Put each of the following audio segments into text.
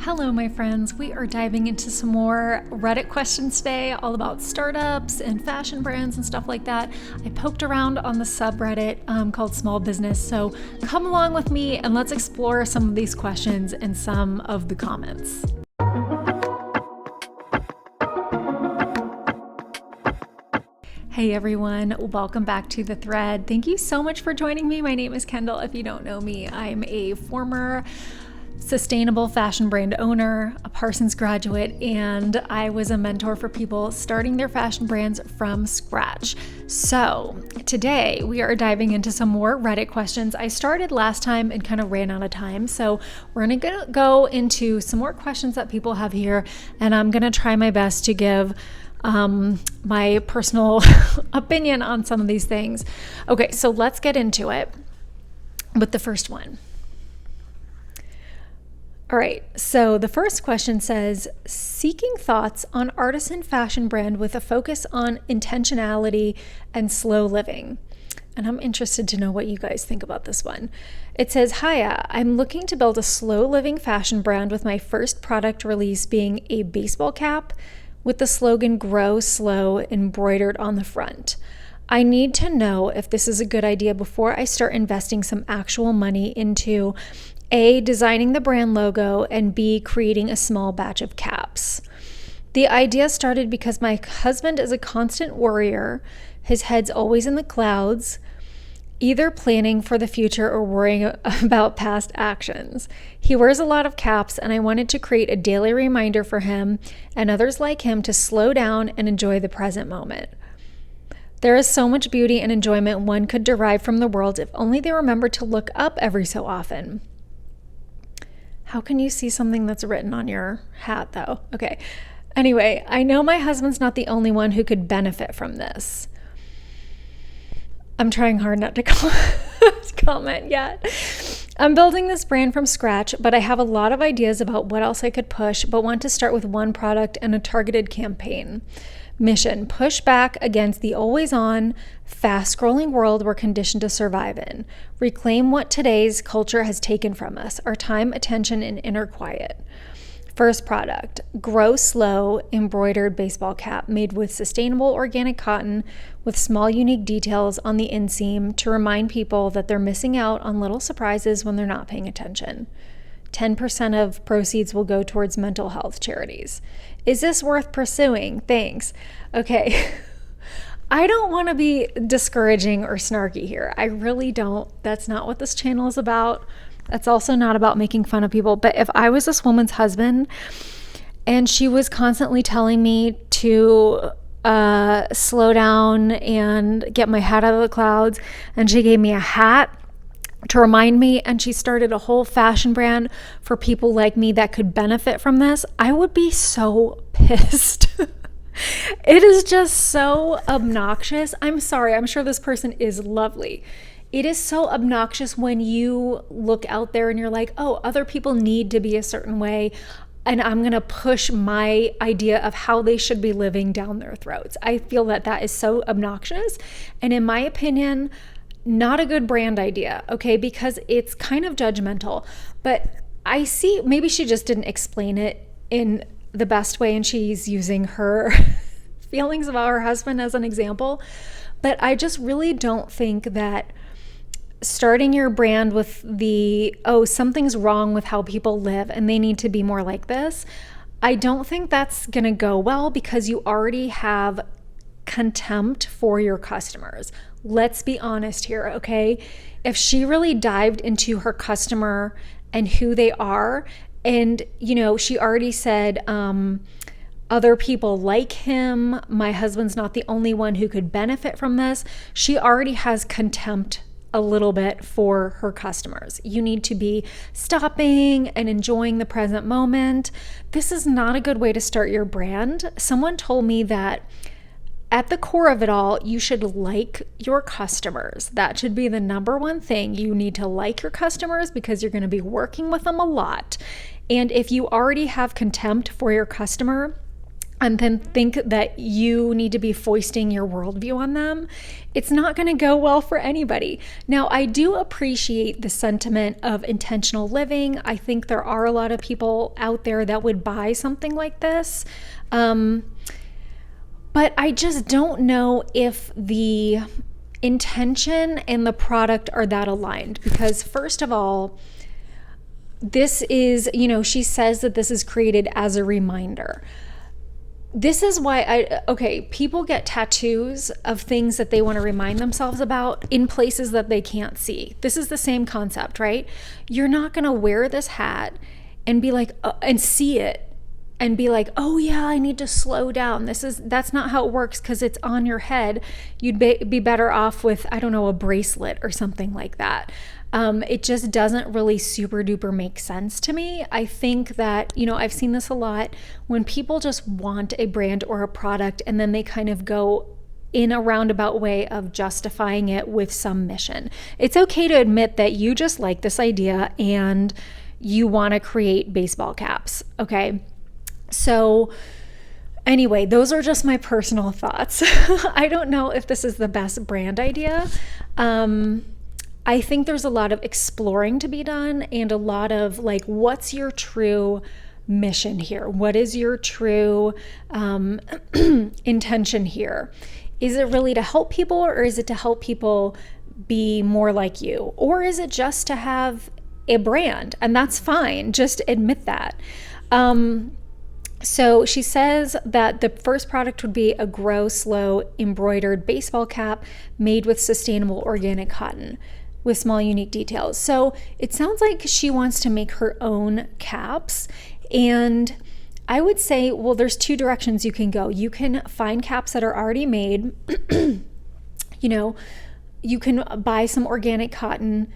Hello, my friends. We are diving into some more Reddit questions today, all about startups and fashion brands and stuff like that. I poked around on the subreddit called Small Business, so come along with me and let's explore some of these questions and some of the comments. Hey everyone, welcome back to the thread. Thank you so much for joining me. My name is Kendall. If you don't know me, I'm a former sustainable fashion brand owner, a Parsons graduate, and I was a mentor for people starting their fashion brands from scratch. So today we are diving into some more Reddit questions. I started last time and kind of ran out of time, so we're going to go into some more questions that people have here, and I'm going to try my best to give my personal opinion on some of these things. Okay, so let's get into it with the first one. All right, so the first question says, seeking thoughts on artisan fashion brand with a focus on intentionality and slow living. And I'm interested to know what you guys think about this one. It says, hiya, I'm looking to build a slow living fashion brand with my first product release being a baseball cap with the slogan grow slow embroidered on the front. I need to know if this is a good idea before I start investing some actual money into A, designing the brand logo, and B, creating a small batch of caps. The idea started because my husband is a constant worrier. His head's always in the clouds, either planning for the future or worrying about past actions. He wears a lot of caps, and I wanted to create a daily reminder for him and others like him to slow down and enjoy the present moment. There is so much beauty and enjoyment one could derive from the world if only they remember to look up every so often. How can you see something that's written on your hat, though? Okay. Anyway, I know my husband's not the only one who could benefit from this. I'm trying hard not to comment yet. I'm building this brand from scratch, but I have a lot of ideas about what else I could push, but want to start with one product and a targeted campaign. Mission: push back against the always-on, fast-scrolling world we're conditioned to survive in. Reclaim what today's culture has taken from us, our time, attention, and inner quiet. First product, grow slow embroidered baseball cap made with sustainable organic cotton with small unique details on the inseam to remind people that they're missing out on little surprises when they're not paying attention. 10% of proceeds will go towards mental health charities. Is this worth pursuing? Thanks. Okay. I don't want to be discouraging or snarky here. I really don't. That's not what this channel is about. That's also not about making fun of people. But if I was this woman's husband and she was constantly telling me to slow down and get my head out of the clouds, and she gave me a hat to remind me, and she started a whole fashion brand for people like me that could benefit from this, I would be so pissed. It is just so obnoxious. I'm sorry. I'm sure this person is lovely. It is so obnoxious when you look out there and you're like, oh, other people need to be a certain way, and I'm going to push my idea of how they should be living down their throats. I feel that that is so obnoxious. And in my opinion, not a good brand idea, okay? Because it's kind of judgmental. But I see, maybe she just didn't explain it in the best way and she's using her feelings about her husband as an example. But I just really don't think that starting your brand with something's wrong with how people live and they need to be more like this, I don't think that's going to go well because you already have contempt for your customers. Let's be honest here, okay? If she really dived into her customer and who they are, and, she already said, other people like him, my husband's not the only one who could benefit from this, she already has contempt a little bit for her customers. You need to be stopping and enjoying the present moment. This is not a good way to start your brand. Someone told me that at the core of it all, you should like your customers. That should be the number one thing. You need to like your customers because you're going to be working with them a lot. And if you already have contempt for your customer, and then think that you need to be foisting your worldview on them, it's not going to go well for anybody. Now, I do appreciate the sentiment of intentional living. I think there are a lot of people out there that would buy something like this. But I just don't know if the intention and the product are that aligned, because first of all, this is, she says that this is created as a reminder. This is why people get tattoos of things that they want to remind themselves about in places that they can't see. This is the same concept, right? You're not going to wear this hat and be like, and see it and be like, oh yeah, I need to slow down. That's not how it works, because it's on your head. You'd be better off with, I don't know, a bracelet or something like that. It just doesn't really super duper make sense to me. I think that, I've seen this a lot when people just want a brand or a product and then they kind of go in a roundabout way of justifying it with some mission. It's okay to admit that you just like this idea and you want to create baseball caps. Okay. So anyway, those are just my personal thoughts. I don't know if this is the best brand idea. I think there's a lot of exploring to be done and a lot of like, what's your true mission here? What is your true intention here? Is it really to help people, or is it to help people be more like you? Or is it just to have a brand? And that's fine. Just admit that. So she says that the first product would be a grow slow embroidered baseball cap made with sustainable organic cotton with small unique details. So it sounds like she wants to make her own caps. And I would say, well, there's two directions you can go. You can find caps that are already made. You can buy some organic cotton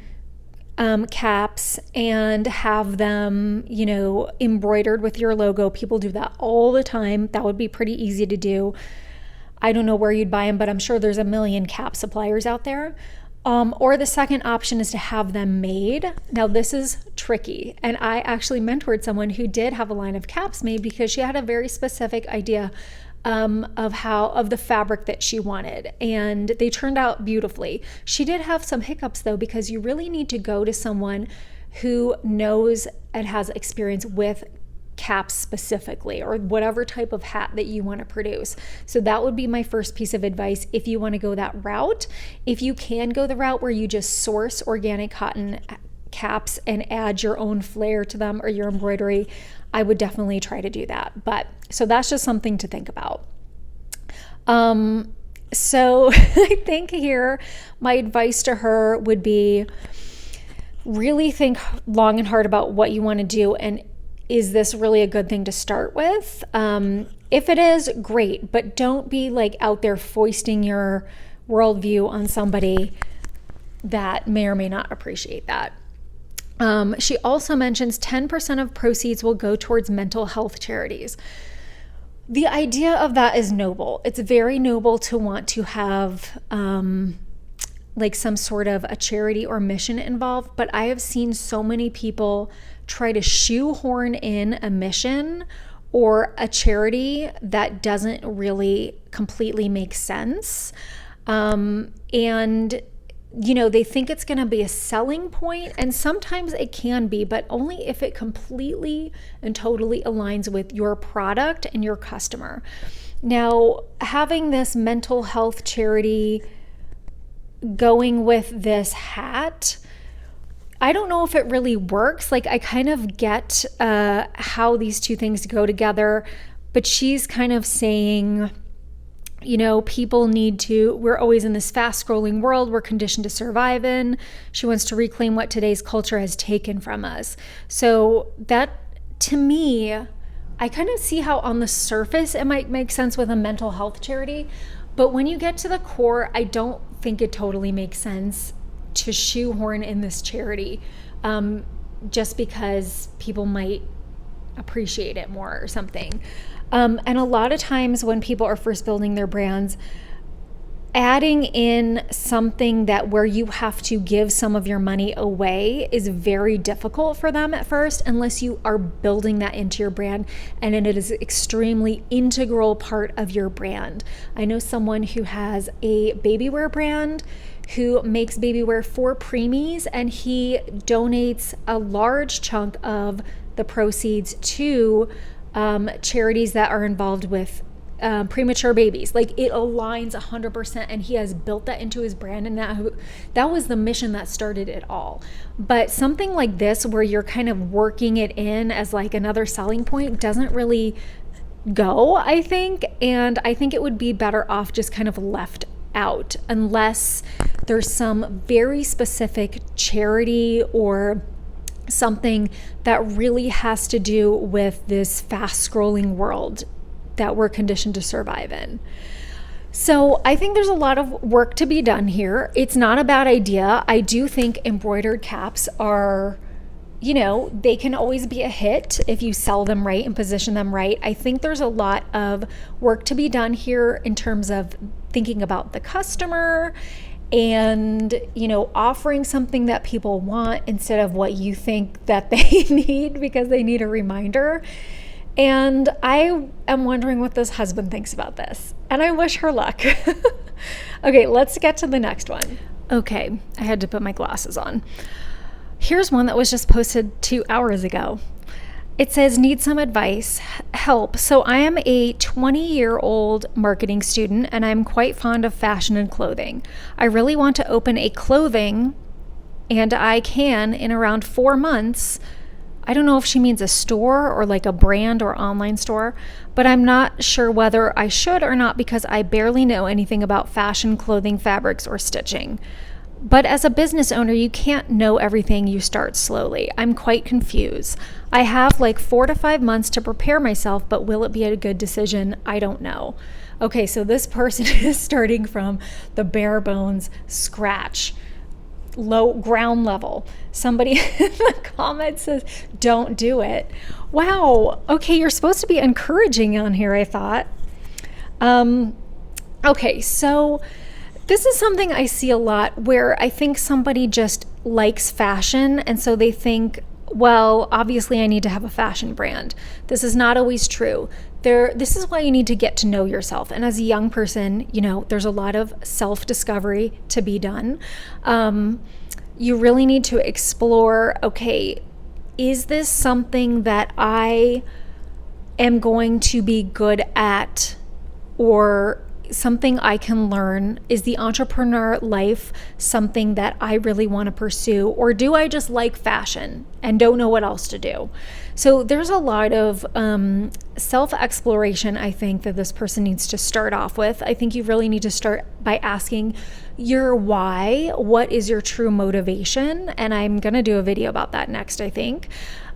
caps and have them, embroidered with your logo. People do that all the time. That would be pretty easy to do. I don't know where you'd buy them, but I'm sure there's a million cap suppliers out there. Or the second option is to have them made. Now, this is tricky. And I actually mentored someone who did have a line of caps made because she had a very specific idea of the fabric that she wanted. And they turned out beautifully. She did have some hiccups though, because you really need to go to someone who knows and has experience with caps specifically, or whatever type of hat that you want to produce. So that would be my first piece of advice if you want to go that route. If you can go the route where you just source organic cotton caps and add your own flair to them or your embroidery, I would definitely try to do that. But so that's just something to think about. So I think here my advice to her would be really think long and hard about what you want to do, and is this really a good thing to start with? If it is, great, but don't be like out there foisting your worldview on somebody that may or may not appreciate that. She also mentions 10% of proceeds will go towards mental health charities. The idea of that is noble. It's very noble to want to have like some sort of a charity or mission involved, but I have seen so many people try to shoehorn in a mission or a charity that doesn't really completely make sense. And they think it's going to be a selling point, and sometimes it can be, but only if it completely and totally aligns with your product and your customer. Now, having this mental health charity going with this hat, I don't know if it really works. Like, I kind of get how these two things go together, but she's kind of saying, people we're always in this fast scrolling world we're conditioned to survive in. She wants to reclaim what today's culture has taken from us. So that, to me, I kind of see how on the surface it might make sense with a mental health charity, but when you get to the core, I don't think it totally makes sense to shoehorn in this charity just because people might appreciate it more or something. And a lot of times when people are first building their brands, adding in something that where you have to give some of your money away is very difficult for them at first, unless you are building that into your brand and it is extremely integral part of your brand. I know someone who has a baby wear brand who makes baby wear for preemies, and he donates a large chunk of the proceeds to charities that are involved with premature babies. Like, it aligns 100%, and he has built that into his brand, and that was the mission that started it all. But something like this, where you're kind of working it in as like another selling point, doesn't really go, I think. And I think it would be better off just kind of left out, unless there's some very specific charity or something that really has to do with this fast scrolling world that we're conditioned to survive in. So I think there's a lot of work to be done here. It's not a bad idea. I do think embroidered caps are, they can always be a hit if you sell them right and position them right. I think there's a lot of work to be done here in terms of thinking about the customer and, offering something that people want instead of what you think that they need because they need a reminder. And I am wondering what this husband thinks about this, and I wish her luck. Okay, let's get to the next one. Okay, I had to put my glasses on. Here's one that was just posted 2 hours ago. It says, need some advice, help. So I am a 20-year-old marketing student, and I'm quite fond of fashion and clothing. I really want to open a clothing, and I can in around 4 months. I don't know if she means a store or like a brand or online store, but I'm not sure whether I should or not because I barely know anything about fashion, clothing, fabrics, or stitching. But as a business owner, you can't know everything. You start slowly. I'm quite confused. I have like 4 to 5 months to prepare myself, but will it be a good decision? I don't know. Okay, so this person is starting from the bare bones scratch. Low ground level. Somebody in the comments says, don't do it. Wow. Okay, you're supposed to be encouraging on here, I thought. Okay, so this is something I see a lot where I think somebody just likes fashion, and so they think, well, obviously I need to have a fashion brand. This is not always true. This is why you need to get to know yourself. And as a young person, there's a lot of self-discovery to be done. You really need to explore, okay, is this something that I am going to be good at, or something I can learn? Is the entrepreneur life something that I really want to pursue, or do I just like fashion and don't know what else to do? So there's a lot of self-exploration, I think, that this person needs to start off with. I think you really need to start by asking your why. What is your true motivation? And I'm going to do a video about that next, I think.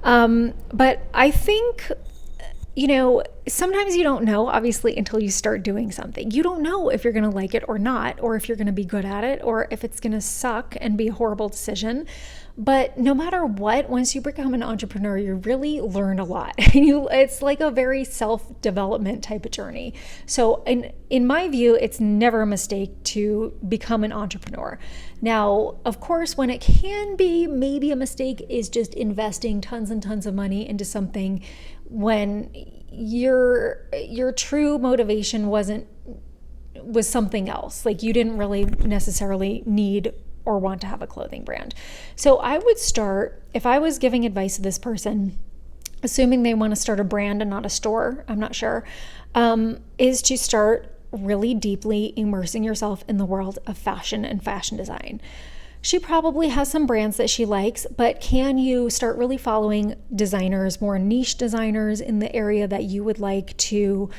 But I think, sometimes you don't know, obviously, until you start doing something. You don't know if you're going to like it or not, or if you're going to be good at it, or if it's going to suck and be a horrible decision. But no matter what, once you become an entrepreneur, you really learn a lot. It's like a very self-development type of journey. So in my view, it's never a mistake to become an entrepreneur. Now, of course, when it can be maybe a mistake is just investing tons and tons of money into something when your true motivation was something else. Like, you didn't really necessarily need or want to have a clothing brand. So I would start, if I was giving advice to this person, assuming they want to start a brand and not a store, I'm not sure, is to start really deeply immersing yourself in the world of fashion and fashion design. She probably has some brands that she likes, but can you start really following designers, more niche designers in the area that you would like to,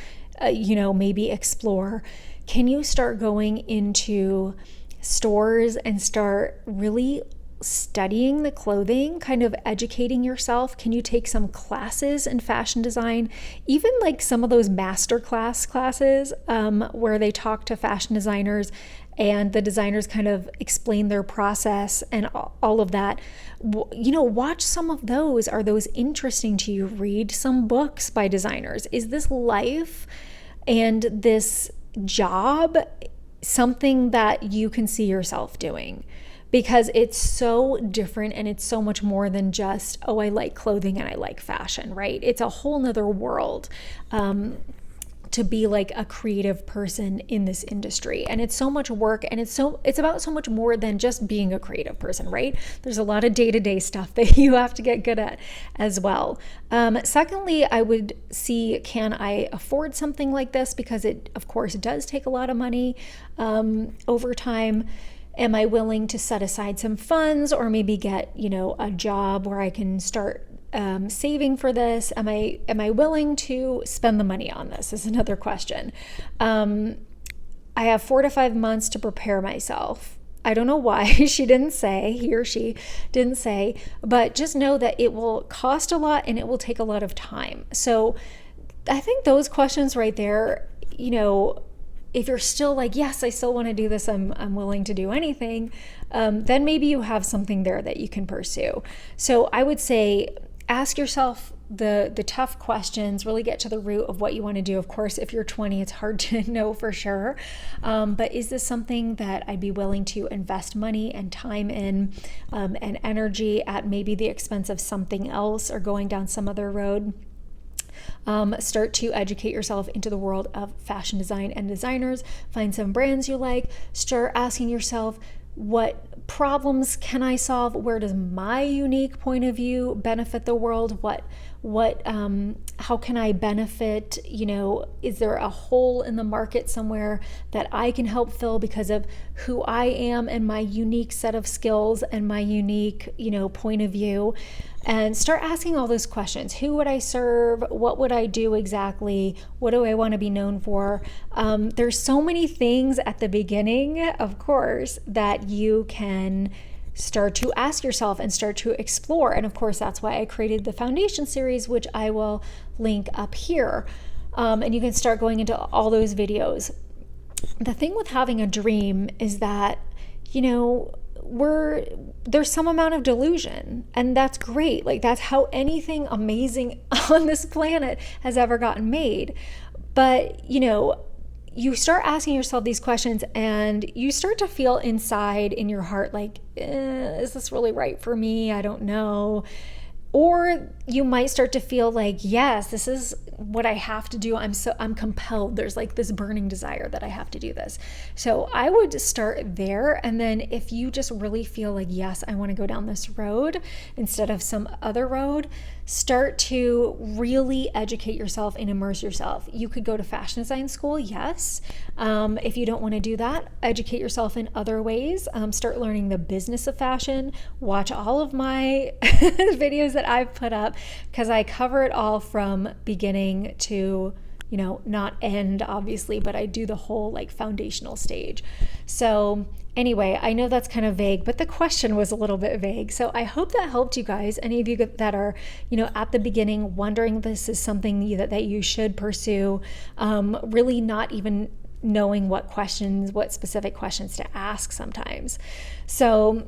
maybe explore? Can you start going into stores and start really studying the clothing, kind of educating yourself? Can you take some classes in fashion design, even like some of those masterclass classes where they talk to fashion designers and the designers kind of explain their process and all of that? Watch some of those. Are those interesting to you? Read some books by designers. Is this life and this job something that you can see yourself doing, because it's so different and it's so much more than just, oh, I like clothing and I like fashion, right? It's a whole nother world to be like a creative person in this industry. And it's so much work, and it's about so much more than just being a creative person, right? There's a lot of day-to-day stuff that you have to get good at as well. Secondly, I would see, can I afford something like this? Because it, of course, does take a lot of money over time. Am I willing to set aside some funds, or maybe get, a job where I can start saving for this? Am I willing to spend the money on this is another question. I have 4 to 5 months to prepare myself. I don't know why he or she didn't say, but just know that it will cost a lot and it will take a lot of time. So I think those questions right there, if you're still like, yes, I still want to do this, I'm willing to do anything, then maybe you have something there that you can pursue. So I would say, ask yourself the tough questions, really get to the root of what you want to do. Of course, if you're 20, it's hard to know for sure. But is this something that I'd be willing to invest money and time in, and energy at maybe the expense of something else or going down some other road? Start to educate yourself into the world of fashion design and designers. Find some brands you like. Start asking yourself, what problems can I solve? Where does my unique point of view benefit the world? How can I benefit? Is there a hole in the market somewhere that I can help fill because of who I am and my unique set of skills and my unique, point of view? And start asking all those questions. Who would I serve? What would I do exactly? What do I want to be known for? There's so many things at the beginning, of course, that you can start to ask yourself and start to explore. And of course, that's why I created the foundation series, which I will link up here. And you can start going into all those videos. The thing with having a dream is that, there's some amount of delusion, and that's great. Like, that's how anything amazing on this planet has ever gotten made. But, you start asking yourself these questions and you start to feel inside in your heart, like, is this really right for me? I don't know. Or you might start to feel like, yes, this is what I have to do. I'm compelled. There's like this burning desire that I have to do this. So I would start there. And then if you just really feel like, yes, I want to go down this road instead of some other road, start to really educate yourself and immerse yourself. You could go to fashion design school, yes. If you don't want to do that, educate yourself in other ways. Start learning the business of fashion. Watch all of my videos that I've put up, because I cover it all from beginning to, not end, obviously, but I do the whole like foundational stage. So anyway, I know that's kind of vague, but the question was a little bit vague. So I hope that helped you guys. Any of you that are, at the beginning wondering this is something that you should pursue, really not even knowing what specific questions to ask sometimes. So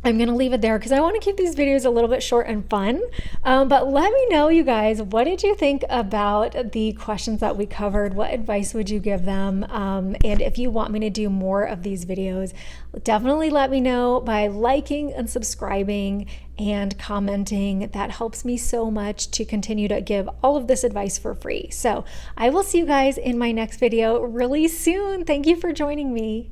I'm going to leave it there because I want to keep these videos a little bit short and fun. But let me know, you guys, what did you think about the questions that we covered? What advice would you give them? And if you want me to do more of these videos, definitely let me know by liking and subscribing and commenting. That helps me so much to continue to give all of this advice for free. So I will see you guys in my next video really soon. Thank you for joining me.